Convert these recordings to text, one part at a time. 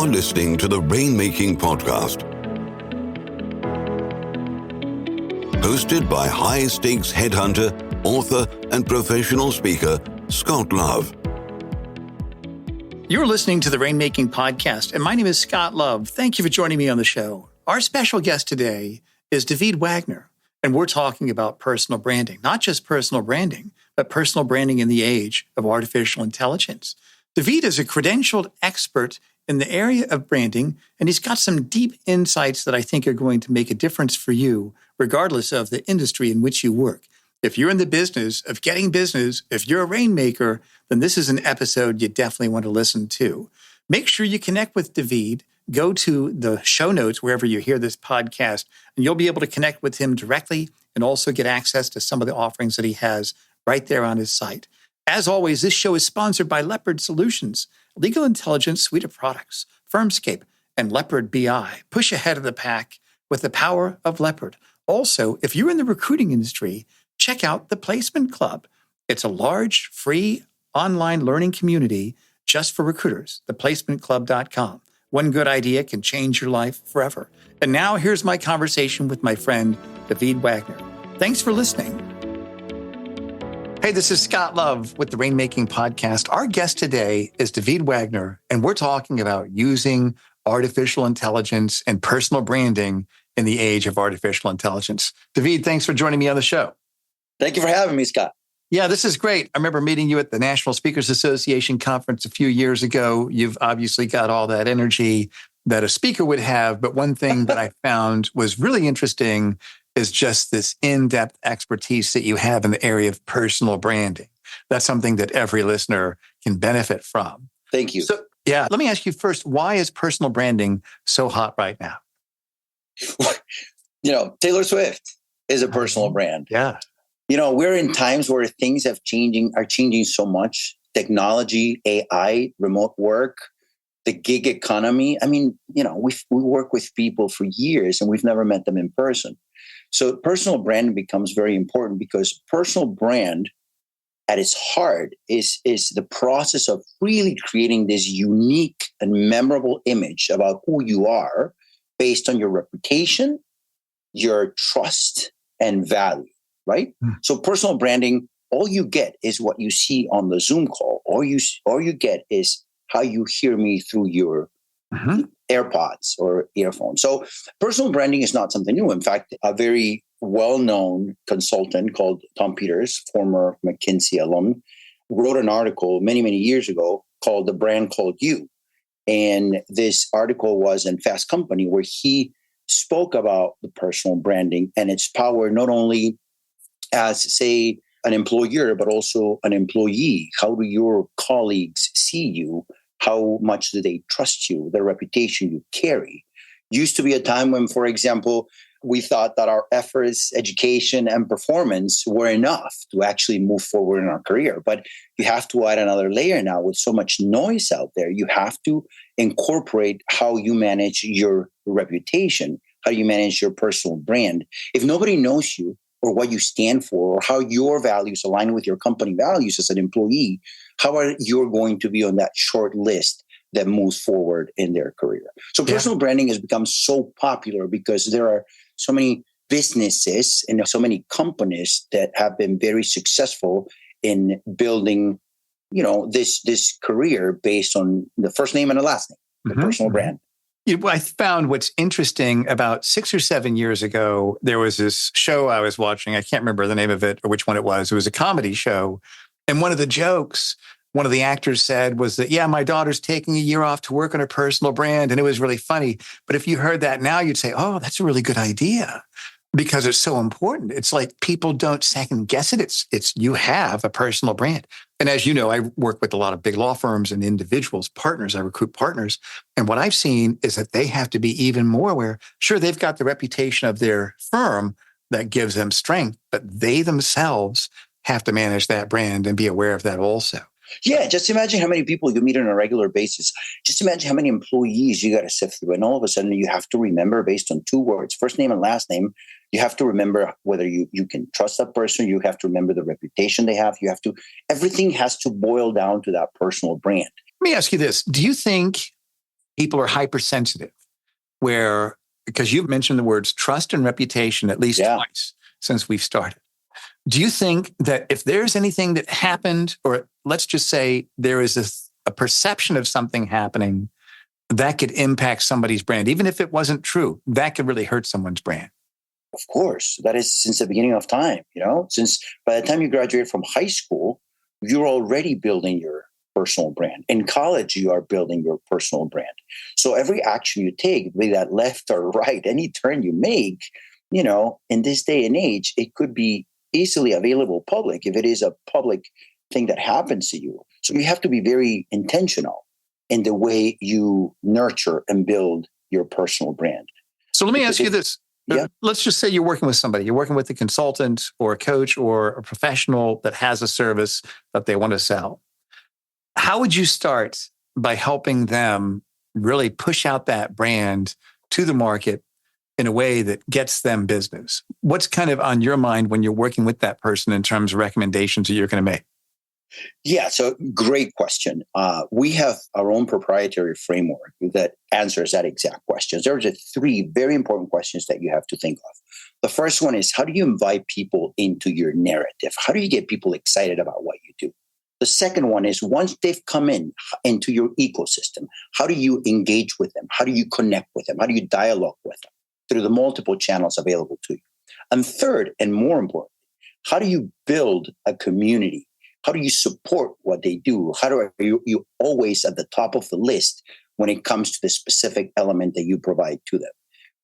You're listening to the Rainmaking Podcast, hosted by high-stakes headhunter, author, and professional speaker, Scott Love. You're listening to the Rainmaking Podcast, and my name is Scott Love. Thank you for joining me on the show. Our special guest today is Daveed Wagner, and we're talking about personal branding. Not just personal branding, but personal branding in the age of artificial intelligence. Daveed is a credentialed expert in the area of branding, and he's got some deep insights that I think are going to make a difference for you, regardless of the industry in which you work. If you're in the business of getting business, if you're a rainmaker, then this is an episode you definitely want to listen to. Make sure you connect with Daveed. Go to the show notes wherever you hear this podcast, and you'll be able to connect with him directly and also get access to some of the offerings that he has right there on his site. As always, this show is sponsored by Leopard Solutions, legal intelligence suite of products, Firmscape, and Leopard BI. Push ahead of the pack with the power of Leopard. Also, if you're in the recruiting industry, check out the Placement Club. It's a large, free online learning community just for recruiters, theplacementclub.com. One good idea can change your life forever. And now here's my conversation with my friend, Daveed Wagner. Thanks for listening. Hey, this is Scott Love with the Rainmaking Podcast. Our guest today is Daveed Wagner, and we're talking about using artificial intelligence and personal branding in the age of artificial intelligence. Daveed, thanks for joining me on the show. Thank you for having me, Scott. Yeah, this is great. I remember meeting you at the National Speakers Association conference a few years ago. You've obviously got all that energy that a speaker would have, but one thing that I found was really interesting is just this in-depth expertise that you have in the area of personal branding. That's something that every listener can benefit from. Thank you. So, yeah, let me ask you first, why is personal branding so hot right now? Taylor Swift is a personal brand. Yeah. We're in times where things are changing so much. Technology, AI, remote work, the gig economy. We work with people for years and we've never met them in person. So personal branding becomes very important because personal brand at its heart is the process of really creating this unique and memorable image about who you are based on your reputation, your trust, and value, right? So personal branding, all you get is what you see on the Zoom call. All you get is how you hear me through your AirPods or earphones. So personal branding is not something new. In fact, a very well-known consultant called Tom Peters, former McKinsey alum, wrote an article many, many years ago called The Brand Called You. And this article was in Fast Company where he spoke about the personal branding and its power, not only as, say, an employer, but also an employee. How do your colleagues see you? How much do they trust you? The reputation you carry. Used to be a time when, for example, we thought that our efforts, education, and performance were enough to actually move forward in our career. But you have to add another layer now with so much noise out there. You have to incorporate how you manage your reputation, how you manage your personal brand. If nobody knows you or what you stand for or how your values align with your company values as an employee, how are you going to be on that short list that moves forward in their career? So personal branding has become so popular because there are so many businesses and so many companies that have been very successful in building, this career based on the first name and the last name, the personal brand. I found what's interesting about 6 or 7 years ago, there was this show I was watching. I can't remember the name of it or which one it was. It was a comedy show. And one of the jokes, one of the actors said was that, my daughter's taking a year off to work on her personal brand. And it was really funny. But if you heard that now, you'd say, oh, that's a really good idea because it's so important. It's like people don't second guess it. It's you have a personal brand. And as you know, I work with a lot of big law firms and individuals, partners. I recruit partners. And what I've seen is that they have to be even more aware. Sure, they've got the reputation of their firm that gives them strength, but they themselves have to manage that brand and be aware of that also. Yeah, just imagine how many people you meet on a regular basis. Just imagine how many employees you got to sift through. And all of a sudden you have to remember based on 2 words, first name and last name. You have to remember whether you can trust that person. You have to remember the reputation they have. Everything has to boil down to that personal brand. Let me ask you this. Do you think people are hypersensitive, where, because you've mentioned the words trust and reputation at least twice since we've started. Do you think that if there's anything that happened, or let's just say there is a perception of something happening that could impact somebody's brand, even if it wasn't true, that could really hurt someone's brand? Of course, that is since the beginning of time, since by the time you graduate from high school, you're already building your personal brand. In college, you are building your personal brand. So every action you take, be that left or right, any turn you make, in this day and age, it could be easily available public if it is a public thing that happens to you. So you have to be very intentional in the way you nurture and build your personal brand. So let me ask you this. Yeah. Let's just say you're working with somebody. You're working with a consultant or a coach or a professional that has a service that they want to sell. How would you start by helping them really push out that brand to the market in a way that gets them business? What's kind of on your mind when you're working with that person in terms of recommendations that you're going to make? Yeah, so great question. We have our own proprietary framework that answers that exact question. There's three very important questions that you have to think of. The first one is, how do you invite people into your narrative? How do you get people excited about what you do? The second one is, once they've come into your ecosystem, how do you engage with them? How do you connect with them? How do you dialogue with them through the multiple channels available to you? And third, and more important, how do you build a community? How do you support what they do? How do you always at the top of the list when it comes to the specific element that you provide to them?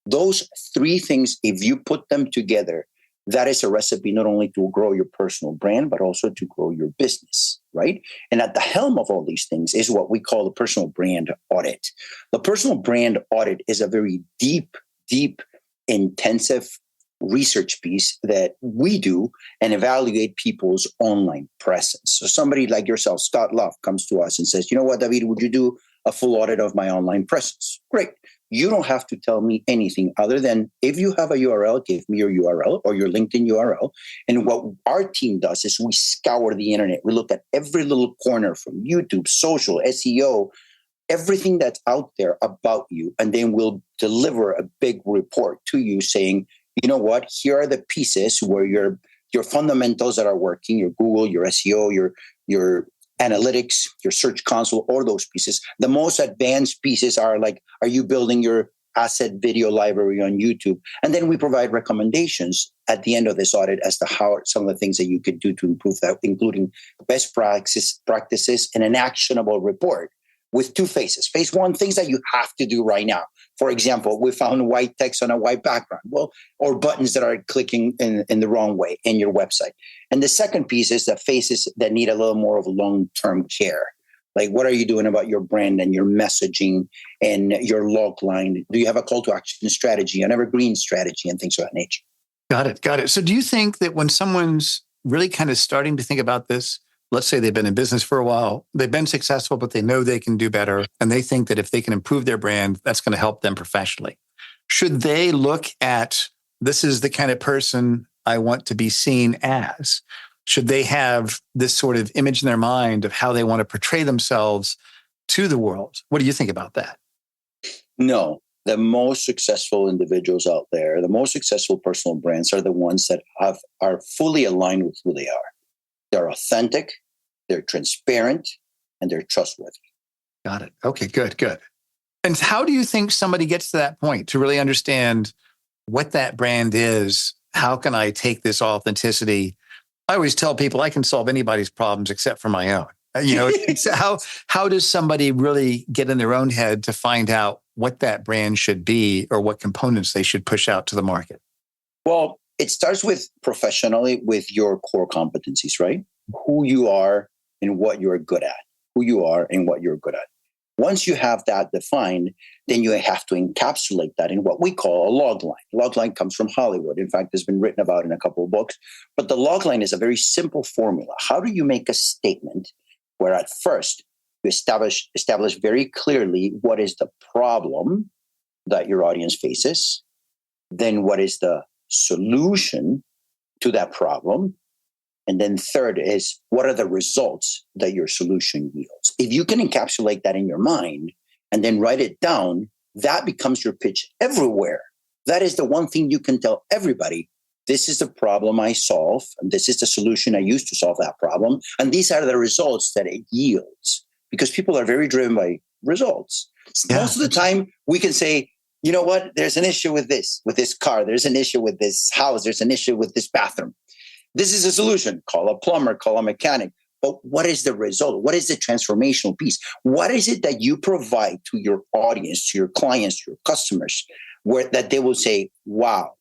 Those three things, if you put them together, that is a recipe not only to grow your personal brand, but also to grow your business, right? And at the helm of all these things is what we call the personal brand audit. The personal brand audit is a very deep, intensive research piece that we do and evaluate people's online presence. So somebody like yourself, Scott Love, comes to us and says, you know what, Daveed, would you do a full audit of my online presence? Great. You don't have to tell me anything other than, if you have a URL, give me your URL or your LinkedIn URL. And what our team does is we scour the internet. We look at every little corner from YouTube, social, SEO, everything that's out there about you. And then we'll deliver a big report to you saying, you know what, here are the pieces where your fundamentals that are working, your Google, your SEO, your analytics, your search console, all those pieces. The most advanced pieces are like, are you building your asset video library on YouTube? And then we provide recommendations at the end of this audit as to how some of the things that you could do to improve that, including best practices and an actionable report with two phases. Phase one, things that you have to do right now. For example, we found white text on a white background, or buttons that are clicking in the wrong way in your website. And the second piece is the phases that need a little more of long-term care. Like, what are you doing about your brand and your messaging and your log line? Do you have a call to action strategy, an evergreen strategy, and things of that nature? Got it. So do you think that when someone's really kind of starting to think about this, let's say they've been in business for a while, they've been successful, but they know they can do better, and they think that if they can improve their brand, that's going to help them professionally. Should they look at, this is the kind of person I want to be seen as? Should they have this sort of image in their mind of how they want to portray themselves to the world? What do you think about that? No. The most successful individuals out there, the most successful personal brands are the ones that are fully aligned with who they are. They're authentic, they're transparent, and they're trustworthy. Got it. Okay, good. And how do you think somebody gets to that point to really understand what that brand is? How can I take this authenticity? I always tell people I can solve anybody's problems except for my own. How does somebody really get in their own head to find out what that brand should be or what components they should push out to the market? Well, it starts with professionally with your core competencies, right? Who you are and what you're good at. Once you have that defined, then you have to encapsulate that in what we call a log line. Log line comes from Hollywood. In fact, it's been written about in a couple of books. But the log line is a very simple formula. How do you make a statement where at first you establish very clearly what is the problem that your audience faces, then what is the solution to that problem, and then third is what are the results that your solution yields. If you can encapsulate that in your mind, and then write it down, that becomes your pitch everywhere. That is the one thing you can tell everybody. This is the problem I solve, and this is the solution I use to solve that problem. And these are the results that it yields, because people are very driven by results. Yeah. Most of the time, we can say, you know what, there's an issue with this car, there's an issue with this house, there's an issue with this bathroom. This is a solution. Call a plumber, call a mechanic. But what is the result? What is the transformational piece? What is it that you provide to your audience, to your clients, to your customers, where that they will say, wow,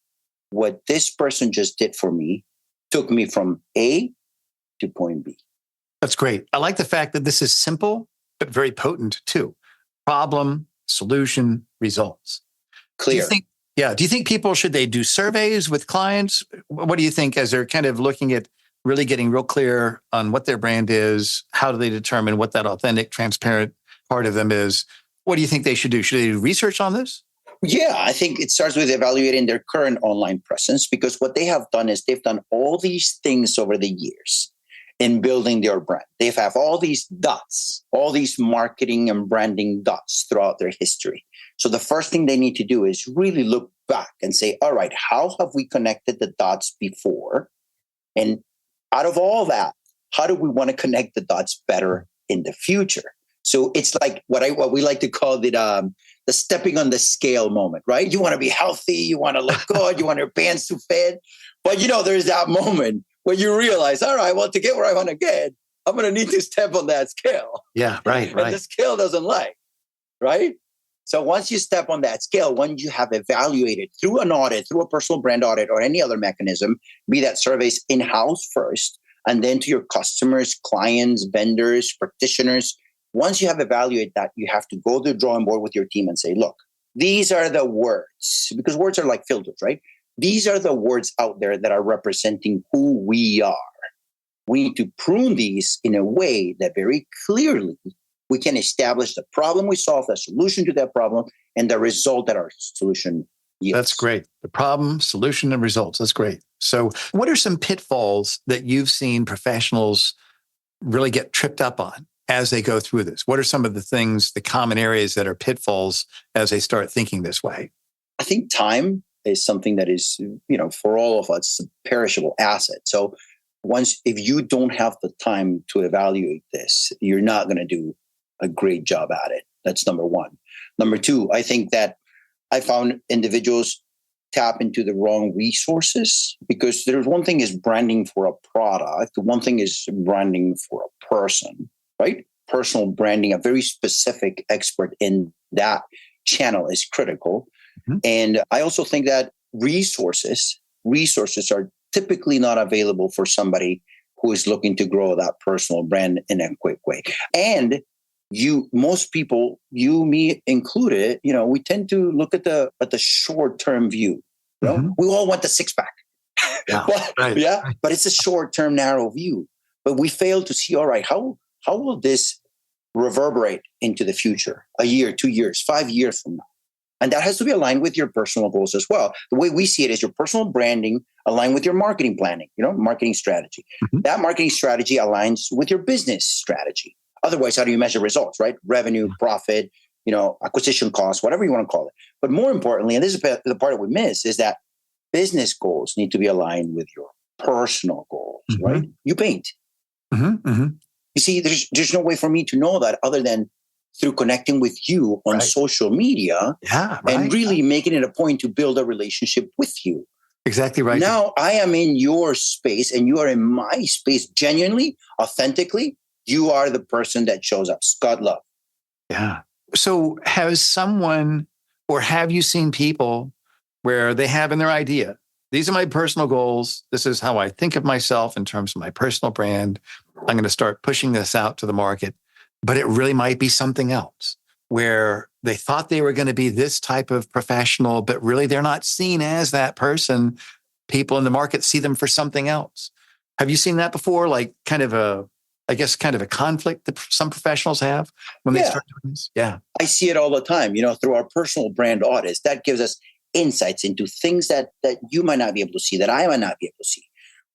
what this person just did for me took me from A to point B. That's great. I like the fact that this is simple, but very potent too. Problem, solution, results. Clear. Do you think people, should they do surveys with clients? What do you think as they're kind of looking at really getting real clear on what their brand is? How do they determine what that authentic, transparent part of them is? What do you think they should do? Should they do research on this? Yeah, I think it starts with evaluating their current online presence, because what they have done is they've done all these things over the years in building their brand. They have all these dots, all these marketing and branding dots throughout their history. So the first thing they need to do is really look back and say, all right, how have we connected the dots before? And out of all that, how do we want to connect the dots better in the future? So it's like what we like to call the stepping on the scale moment, right? You want to be healthy, you want to look good, you want your pants to fit. But there's that moment where you realize, all right, well, to get where I want to get, I'm going to need to step on that scale. Yeah, right. And the scale doesn't lie, right? So once you step on that scale, once you have evaluated through an audit, through a personal brand audit or any other mechanism, be that surveys in-house first, and then to your customers, clients, vendors, practitioners, once you have evaluated that, you have to go to the drawing board with your team and say, look, these are the words, because words are like filters, right? These are the words out there that are representing who we are. We need to prune these in a way that very clearly we can establish the problem we solve, the solution to that problem, and the result that our solution yields. That's great. The problem, solution, and results. That's great. So what are some pitfalls that you've seen professionals really get tripped up on as they go through this? What are some of the things, the common areas that are pitfalls as they start thinking this way? I think time is something that is, for all of us, a perishable asset. So if you don't have the time to evaluate this, you're not going to do a great job at it. That's number one. Number two, I think that I found individuals tap into the wrong resources, because there's one thing is branding for a product. One thing is branding for a person, right? Personal branding, a very specific expert in that channel is critical. Mm-hmm. And I also think that resources are typically not available for somebody who is looking to grow that personal brand in a quick way. And most people, me included, we tend to look at the short-term view. Mm-hmm. We all want the six-pack. Yeah, but it's a short-term, narrow view. But we fail to see, all right, how will this reverberate into the future? A year, 2 years, 5 years from now? And that has to be aligned with your personal goals as well. The way we see it is your personal branding aligned with your marketing planning, marketing strategy. Mm-hmm. That marketing strategy aligns with your business strategy. Otherwise, how do you measure results, right? Revenue, profit, acquisition costs, whatever you want to call it. But more importantly, and this is the part that we miss, is that business goals need to be aligned with your personal goals, mm-hmm. right? You paint. Mm-hmm. Mm-hmm. You see, there's no way for me to know that other than through connecting with you on social media and really making it a point to build a relationship with you. Exactly right. Now I am in your space and you are in my space genuinely, authentically. You are the person that shows up. Scott Love. Yeah. So has someone, or have you seen people where they have in their idea, these are my personal goals. This is how I think of myself in terms of my personal brand. I'm going to start pushing this out to the market, but it really might be something else where they thought they were going to be this type of professional, but really they're not seen as that person. People in the market see them for something else. Have you seen that before? Like kind of a conflict that some professionals have when they start doing this? Yeah. I see it all the time, through our personal brand audits. That gives us insights into things that you might not be able to see, that I might not be able to see.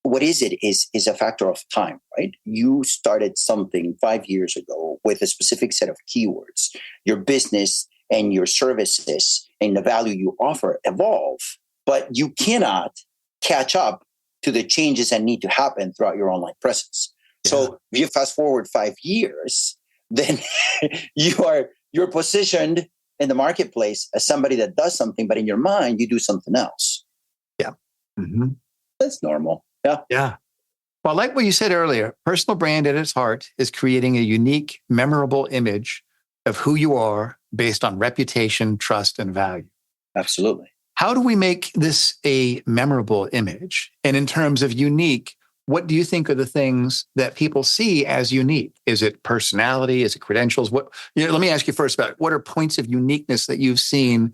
what is it is a factor of time, right? You started something 5 years ago with a specific set of keywords. Your business and your services and the value you offer evolve, but you cannot catch up to the changes that need to happen throughout your online presence. Yeah. So if you fast forward 5 years, then you're positioned in the marketplace as somebody that does something, but in your mind, you do something else. Yeah. Mm-hmm. That's normal. Yeah. Yeah. Well, like what you said earlier, personal brand at its heart is creating a unique, memorable image of who you are based on reputation, trust, and value. Absolutely. How do we make this a memorable image? And in terms of unique, what do you think are the things that people see as unique? Is it personality? Is it credentials? Let me ask you first about what are points of uniqueness that you've seen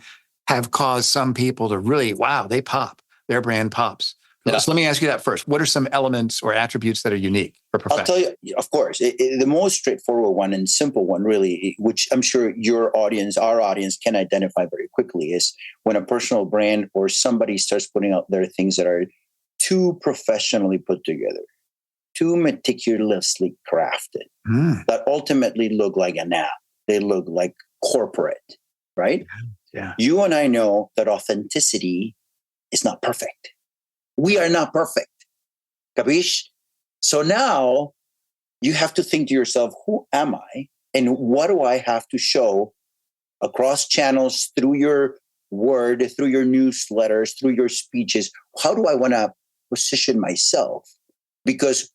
have caused some people to really, wow, they pop, their brand pops. Yeah. So let me ask you that first. What are some elements or attributes that are unique for professionals? I'll tell you, of course, the most straightforward one and simple one, really, which I'm sure our audience can identify very quickly, is when a personal brand or somebody starts putting out there things that are too professionally put together, too meticulously crafted, that ultimately look like an app. They look like corporate, right? Yeah. You and I know that authenticity is not perfect. We are not perfect. Capiche? So now you have to think to yourself, who am I? And what do I have to show across channels, through your word, through your newsletters, through your speeches? How do I want to position myself? Because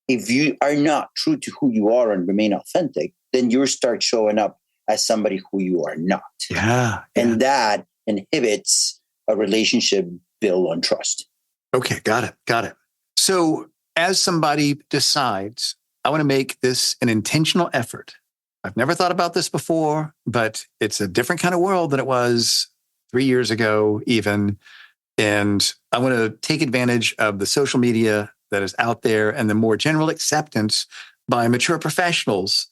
if you are not true to who you are and remain authentic, then you start showing up as somebody who you are not. Yeah. And that inhibits a relationship built on trust. Okay, got it. So as somebody decides, I want to make this an intentional effort. I've never thought about this before, but it's a different kind of world than it was 3 years ago even. And I want to take advantage of the social media that is out there and the more general acceptance by mature professionals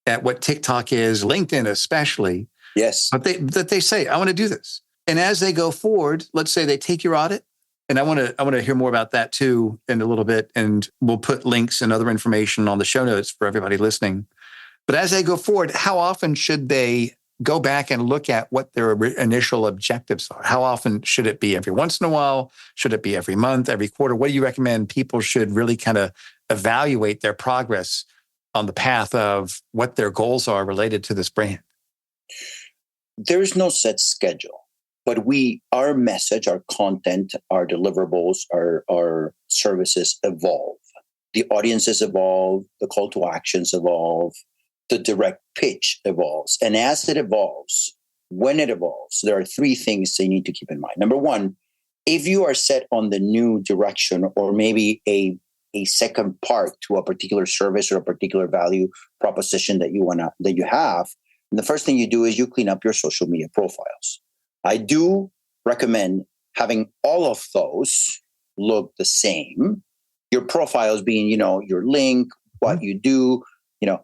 at what TikTok is, LinkedIn especially. Yes. But they say, I want to do this. And as they go forward, let's say they take your audit. And I want to hear more about that too in a little bit. And we'll put links and other information on the show notes for everybody listening. But as they go forward, how often should they go back and look at what their initial objectives are? How often should it be? Every once in a while? Should it be every month, every quarter? What do you recommend people should really kind of evaluate their progress on the path of what their goals are related to this brand? There's no set schedule. But our message, our content, our deliverables, our services evolve. The audiences evolve, the call to actions evolve, the direct pitch evolves. And as it evolves, when it evolves, there are 3 things you need to keep in mind. Number one, if you are set on the new direction or maybe a second part to a particular service or a particular value proposition that you have, and the first thing you do is you clean up your social media profiles. I do recommend having all of those look the same. Your profiles being, your link, what you do,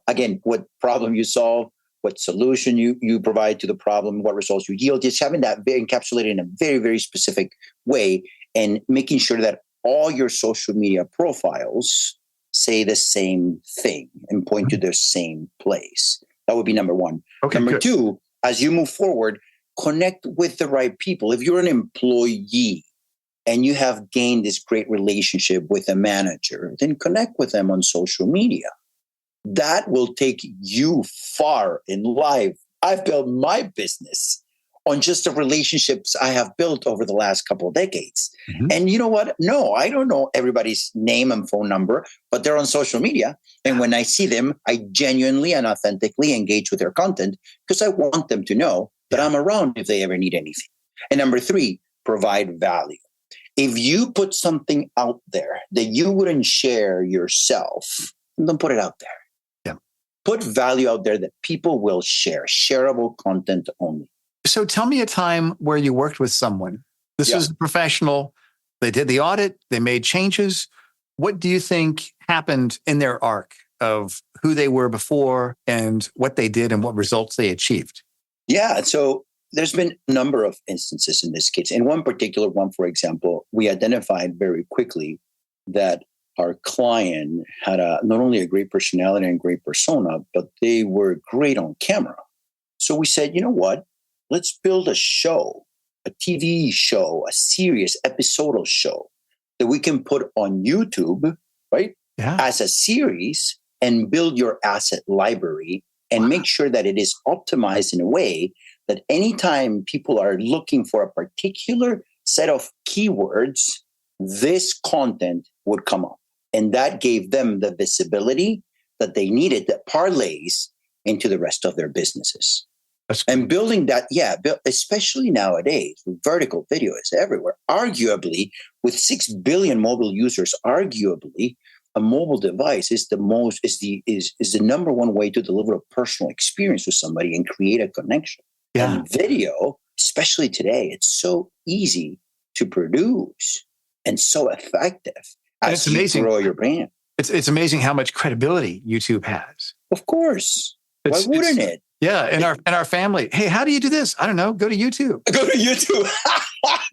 again, what problem you solve, what solution you provide to the problem, what results you yield, just having that encapsulated in a very, very specific way and making sure that all your social media profiles say the same thing and point to the same place. That would be number one. Okay, number good. 2, as you move forward, connect with the right people. If you're an employee and you have gained this great relationship with a manager, then connect with them on social media. That will take you far in life. I've built my business on just the relationships I have built over the last couple of decades. Mm-hmm. And you know what? No, I don't know everybody's name and phone number, but they're on social media. And when I see them, I genuinely and authentically engage with their content because I want them to know that I'm around if they ever need anything. And number 3, provide value. If you put something out there that you wouldn't share yourself, don't put it out there. Yeah. Put value out there that people will share, shareable content only. So tell me a time where you worked with someone. This was a professional. They did the audit. They made changes. What do you think happened in their arc of who they were before and what they did and what results they achieved? Yeah, so there's been a number of instances in this case. In one particular one, for example, we identified very quickly that our client had not only a great personality and great persona, but they were great on camera. So we said, you know what? Let's build a show, a TV show, a serious episodal show that we can put on YouTube, right? Yeah. As a series and build your asset library and make sure that it is optimized in a way that anytime people are looking for a particular set of keywords, this content would come up. And that gave them the visibility that they needed that parlays into the rest of their businesses. And building that, especially nowadays, with vertical video is everywhere. Arguably, with 6 billion mobile users, arguably, a mobile device is the number one way to deliver a personal experience with somebody and create a connection. Yeah. And video, especially today, it's so easy to produce and so effective as you grow your brand. It's amazing how much credibility YouTube has. Of course. Why wouldn't it? Yeah, in our family. Hey, how do you do this? I don't know. Go to YouTube. Go to YouTube.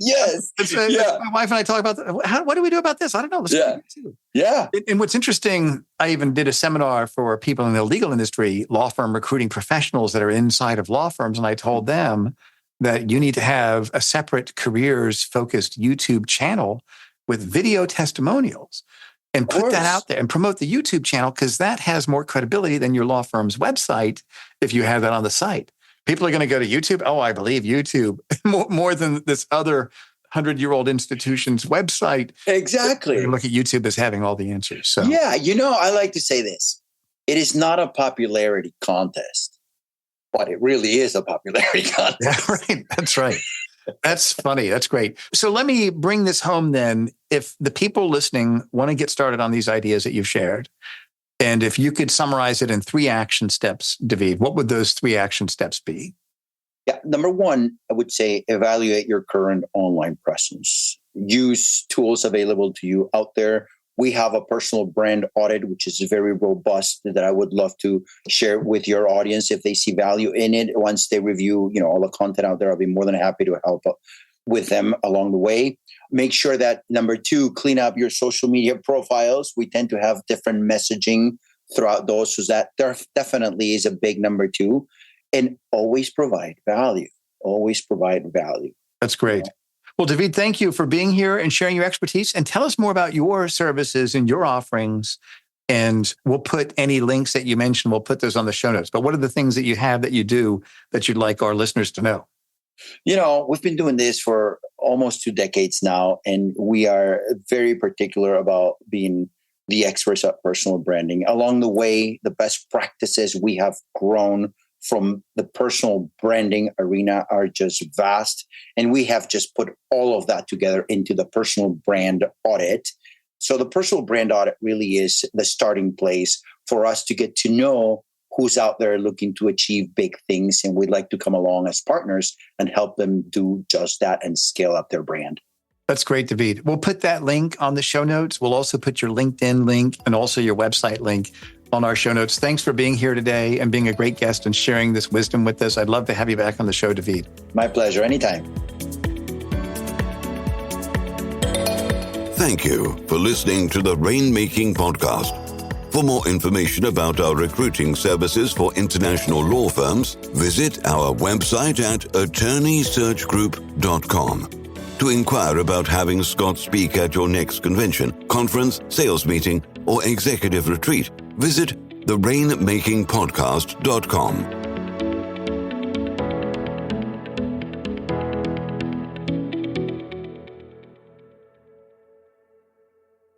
Yes. My wife and I talk about that. What do we do about this? I don't know. Let's go to YouTube. Yeah. And what's interesting, I even did a seminar for people in the legal industry, law firm recruiting professionals that are inside of law firms. And I told them that you need to have a separate careers-focused YouTube channel with video testimonials and put that out there and promote the YouTube channel, because that has more credibility than your law firm's website if you have that on the site. People are going to go to YouTube. Oh, I believe YouTube more than this other 100-year-old institution's website. Exactly. You look at YouTube as having all the answers. So yeah, I like to say this. It is not a popularity contest, but it really is a popularity contest. Yeah, right. That's right. That's funny. That's great. So let me bring this home then. If the people listening want to get started on these ideas that you've shared, and if you could summarize it in 3 action steps, Daveed, what would those 3 action steps be? Yeah. Number one, I would say evaluate your current online presence. Use tools available to you out there. We have a personal brand audit, which is very robust, that I would love to share with your audience if they see value in it. Once they review, all the content out there, I'll be more than happy to help with them along the way. Make sure that, number 2, clean up your social media profiles. We tend to have different messaging throughout those, so that there definitely is a big number 2. And always provide value. Always provide value. That's great. Well, Daveed, thank you for being here and sharing your expertise. And tell us more about your services and your offerings. And we'll put any links that you mentioned, we'll put those on the show notes. But what are the things that you have that you do that you'd like our listeners to know? We've been doing this for almost 2 decades now, and we are very particular about being the experts at personal branding. Along the way, the best practices we have grown from the personal branding arena are just vast. And we have just put all of that together into the personal brand audit. So the personal brand audit really is the starting place for us to get to know who's out there looking to achieve big things. And we'd like to come along as partners and help them do just that and scale up their brand. That's great, Daveed. We'll put that link on the show notes. We'll also put your LinkedIn link and also your website link on our show notes. Thanks for being here today and being a great guest and sharing this wisdom with us. I'd love to have you back on the show, Daveed. My pleasure. Anytime. Thank you for listening to the Rainmaking Podcast. For more information about our recruiting services for international law firms, visit our website at attorneysearchgroup.com. To inquire about having Scott speak at your next convention, conference, sales meeting, or executive retreat, visit therainmakingpodcast.com.